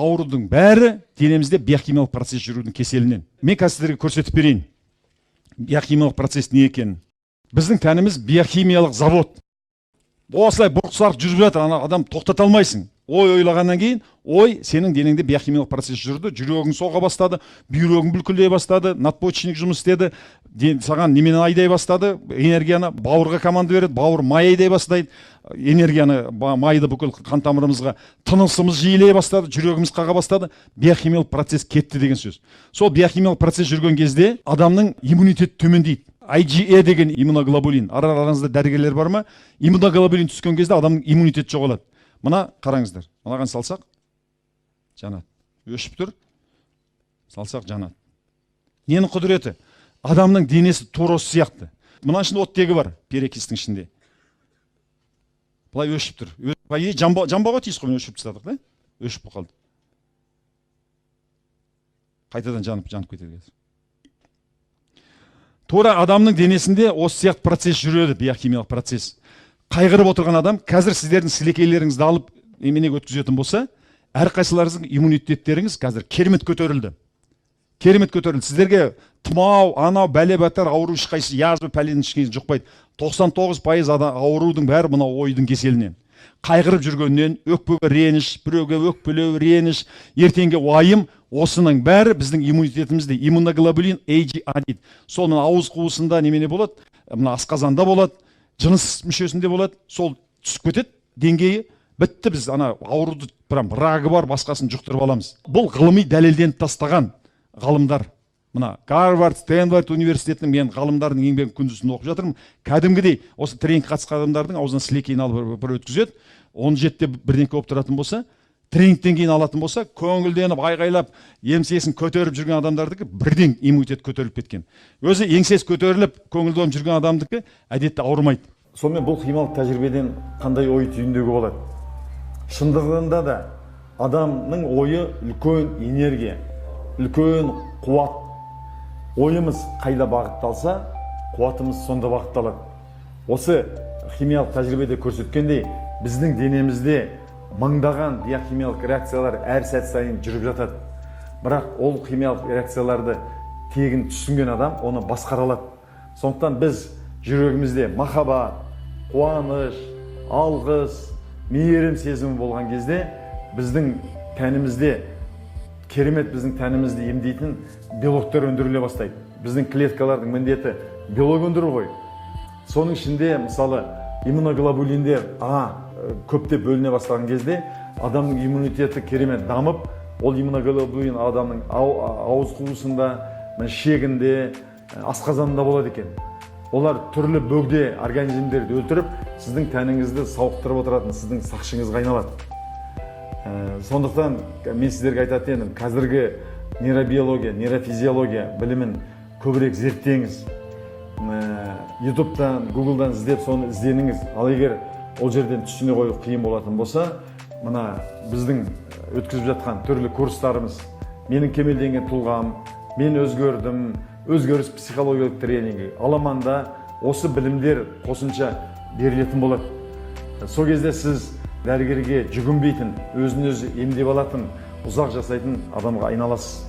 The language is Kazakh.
аурудың бәрі денемізде биохимиялық процесс жүрудің кеселінен. Мен қазір сіздерге көрсетіп берейін. Биохимиялық процесс не екенін. Біздің тәніміз биохимиялық завод. Осылай бұрқ-сарқ жүріп жатыр, адам тоқтата алмайсың. Ой ойлағаннан кейін, ой сенің денеңде биохимиялық процесс жүрді, жүрегің соға бастады, бүйрегің бүлкілдей бастады, надпочечник жұмыс істеді, саған немен айдай бастады, энергияны бауырға команда береді, бауыр май айдай бастайды, энергияны майды бүкіл қан тамырымызға, тынысымыз жиілей бастады, жүрегіміз қаға бастады, биохимиялық процесс кетті деген сөз. Сол биохимиялық процесс жүрген кезде адамның иммунитеті төмендейді. IgE деген иммуноглобулин, араңызда дәрігерлер бар ма? Иммуноглобулин түскен кезде адамның иммунитеті жоғалады. Мына қараңыздар, мынаған салсақ жанады, өшіп тұр, салсақ жанады. Ненің құдіреті? Адамның денесі тура сияқты. Мына ішінде оттегі бар, перекистің ішінде. Бұлай өшіп тұр. Жамбауға тиіс қой, мен өшіп тастадық, да? Өшіп қалды. Қайтадан жанып кетеді. Тура адамның денесінде осы сияқты процесс жүреді, биохимиялық процесс. Қайғырып отырған адам, қазір сіздердің сілекейлеріңізді алып неменеге өткізетін болса, әрқайсыларыңыздың иммунитеттеріңіз қазір керемет көтерілді. Керемет көтерілді. Сіздерге тұмау, анау, бәле-баттар, ауру ешқайсы, язбы, пәлен ешқайсы жұқпайды. 99% аурудың бәрі мына ойдың кеселінен. Қайғырып жүргеннен, өкпеге реніш, біреуге өкпелеу, реніш, ертеңге уайым, осының бәрі біздің иммунитетімізде иммуноглобулин AGA дейді. Сол мына ауыз қуысында немене болады, мына асқазанда болады, жыныс мүшесінде болады, сол түсіп кетеді, деңгейі бітті, біз ана ауруды рагы бар, басқасын жұқтырып аламыз. Бұл ғылыми дәлелденіп тастаған ғалымдар. Мына Гарвард, Стэнфорд университетінің мен ғалымдардың еңбегін күндізін оқып жатырмын. Кәдімгідей осы тренинг қатысқан адамдардың аузынан сілекейін алып бір өткізеді. 17-те бірдеңке болып тұратын болса, тренингтен кейін алатын болса, көңілденіп, айғайлап, емсесін көтеріп жүрген адамдардікі бірден иммунитет көтеріліп кеткен. Өзі еңсес көтеріліп, көңілденіп жүрген адамдікі әдетте ауырмайды. Сонымен бұл химиялық тәжірибеден қандай ой түйіндеуге болады? Шындығында да адамның ойы үлкен энергия, үлкен қуат. Ойымыз қайда бағытталса, қуатымыз сонда бағытталады. Осы химиялық тәжірибеде көрсеткендей, біздің денемізде мыңдаған биохимиялық реакциялар әр сәт сайын жүріп жатады. Бірақ ол химиялық реакцияларды тегін түсінген адам оны басқара алады. Сондықтан біз жүрегімізде махаббат, қуаныш, алғыс, мейірім сезімі болған кезде біздің тәнімізде керемет біздің тәнімізді емдейтін белоктар өндіріле бастайды. Біздің клеткалардың міндеті белок өндіру ғой. Соның ішінде мысалы иммуноглобулиндер көптеп бөліне бастаған кезде адамның иммунитеті керемет дамып, ол иммуноглобулин адамның ауыз қуысында, шегінде, асқазанында болады екен. Олар түрлі бөгде организмдерді өлтіріп, сіздің тәніңізді сауықтырып отыратын, сіздің сақшыңызға айналады. Сондықтан мен сіздерге айтатын едім, қазіргі нейробиология, нейрофизиология білімін көбірек зерттеңіз. YouTube'дан, Google'дан іздеп, соны ізденіңіз. Ал егер ол жерден түсіне қою қиын болатын болса, мына біздің өткізіп жатқан түрлі курстарымыз, менің кемелденген тұлғам, мен өзгердім, өзгеріс психологиялық тренингі, аламанда осы білімдер қосымша берілетін болады. Сол кезде сіз дәрігерге жүгінбейтін, өзін-өзі емдеп алатын, ұзақ жасайтын адамға айналасыз.